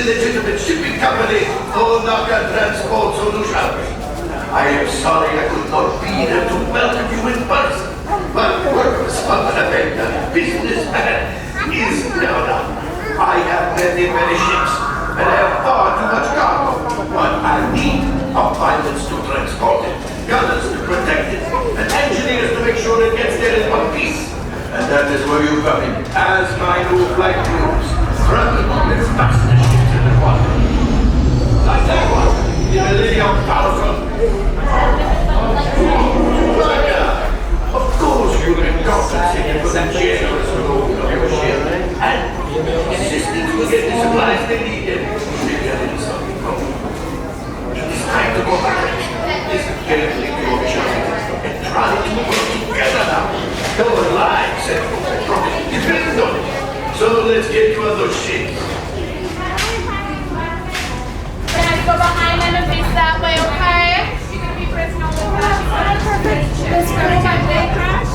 the legitimate shipping company, Onaka Transport Solutions. I am sorry I could not be there to welcome you in person, but purpose of an event and businessman is now done. I have many ships, and I have far too much cargo, but I need pilots to transport it, gunners to protect it, and engineers to make sure it gets there in one piece. And that is where you come in, as my new flight crews, running on the fastest ships in the water. Like that one, the Millennium Falcon. Of course you will be compensated for that generous load of your ship, and assistance will get the supplies they need and together in something wrong. It is time to go back. Listen carefully to your child and try to work together now. Our lives and profit depend on it. So let's get you on those ships. We're going to go behind them and face that way, okay? You're going to be pressing on the crash. Let's go by way crash.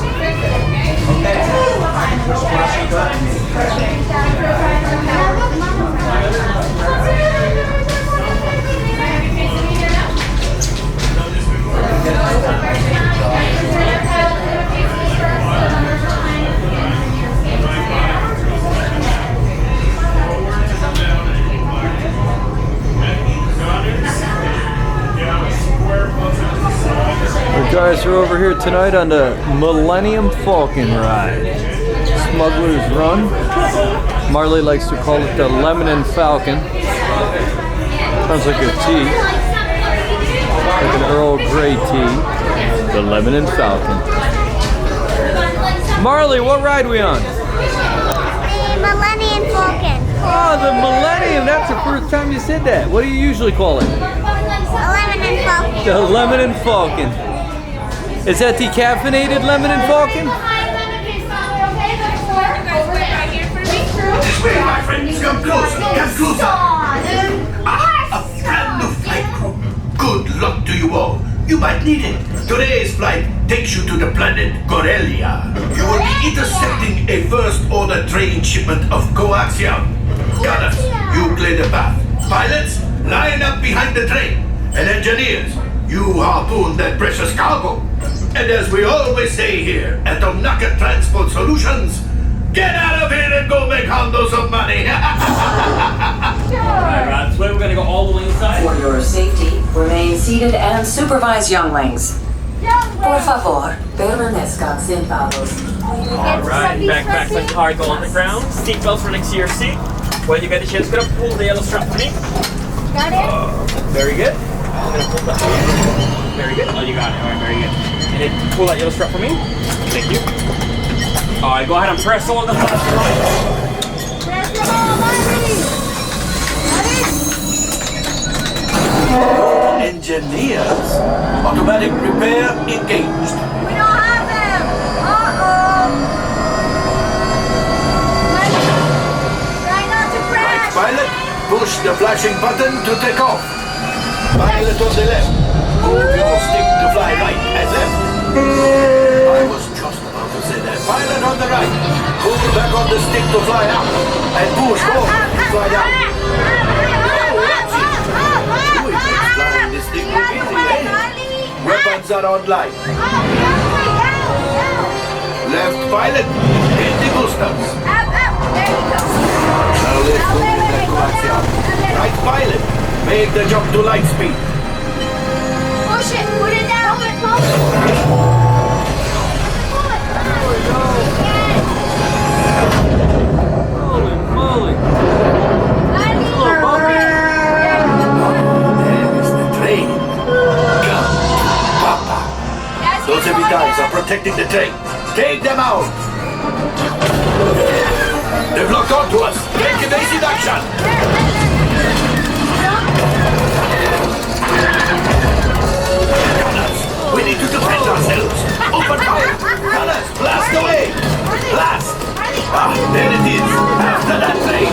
Guys, we're over here tonight on the Millennium Falcon ride. Smugglers Run. Marley likes to call it the Lemon Falcon. Sounds like a tea. Like an Earl Grey tea. The Lemon Falcon. Marley, what ride we on? The Millennium Falcon. Oh, the Millennium. That's the first time you said that. What do you usually call it? The Lemon Falcon. The Lemon Falcon. Is that decaffeinated Lemon Falcon? This way, my friends. Come closer. Come closer. A brand new flight crew. Good luck to you all. You might need it. Today's flight takes you to the planet Corellia. You will be intercepting a first-order trading shipment of coaxium. Gunners, you clear the path. Pilots, line up behind the train. And engineers, you harpoon that precious cargo. And as we always say here at Onaka Transport Solutions, get out of here and go make hondos of money. Alright, Rod, this way we're going to go all the way inside. For your safety, remain seated and supervise younglings. Por favor, permanezcan sentados. Alright, backpacks and cargo on the ground. Seatbelts for next to your seat. When you get the chance, gonna pull the yellow strap for me. Got it? Very good. I'm gonna pull that. Very good. Oh, you got it. Alright, very good. And then pull that yellow strap for me. Thank you. Alright, go ahead and press on the button. Press them all, Engineers, automatic repair engaged. We don't have them. Try not to Right, crash. pilot, push the flashing button to take off. Pilot on the left, move your stick to fly right and left. I was just about to say that. Pilot on the right, pull back on the stick to fly up, and push forward to fly down. Flying this thing was easy, eh? Weapons are online. Left pilot, hit the boosters. There you go. Now let's go with that coaxium. Right pilot, make the jump to light speed. Push it. Put it down. Pull it. Holy moly. There is the train. Come, Papa. Those heavy guys are protecting the train. Take them out. They've locked onto us. Take evasive action. Gunners, we need to defend ourselves. Open fire. Gunners, blast away. Blast. Ah, there it is. After that train.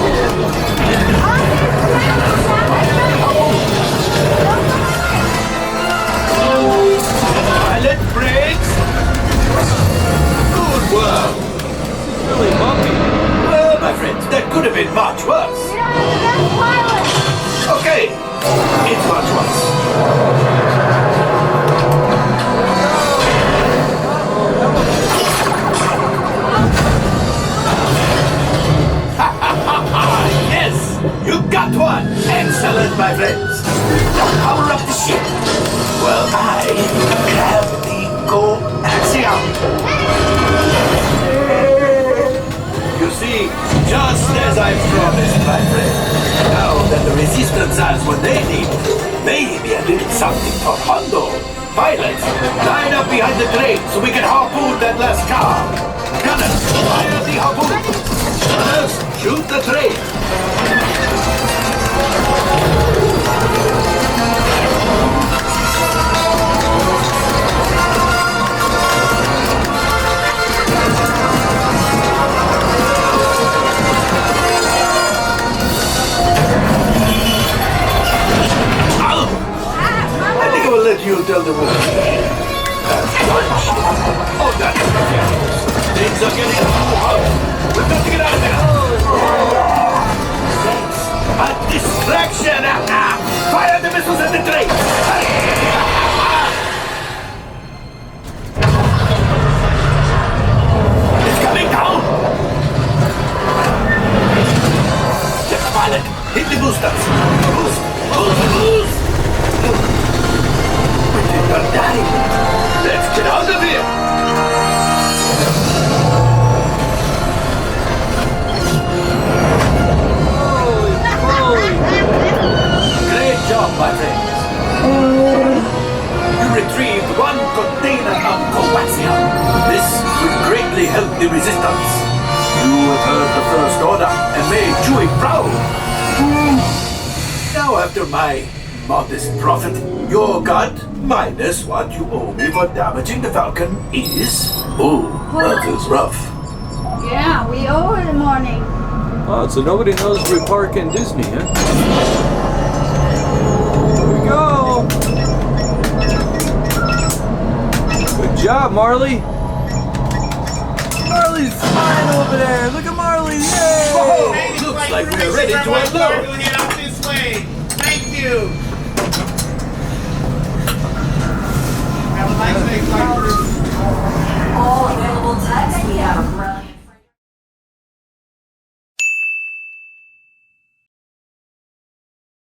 Pilot brakes. Good work. Really bumpy. Well, my friends, that could have been much worse. We don't have enough pilots. behind the train so we can harpoon that last car. Gunners, fire the harpoon. Gunners, shoot the train. I think I will let you tell the world. Oh, that's okay. Things are getting too hot. We've got to get out of there. A distraction! Fire the missiles at the train! It's coming down! Just pilot! Hit the boosters! Boost! Boost! Boost! We're dying! Let's get out of here! Great job, my friends. You retrieved one container of coaxium. This will greatly help the resistance. You have heard the First Order and made Chewie proud. Now, after my modest profit, your cut, minus what you owe me for damaging the Falcon, is... Oh, that is rough. Yeah, we owe in the morning. Oh, so nobody knows we park in Disney, huh? Here we go. Good job, Marley. Marley's flying over there. Look at Marley. Yay! Oh, looks like we're ready to unload. Get out this way. Thank you.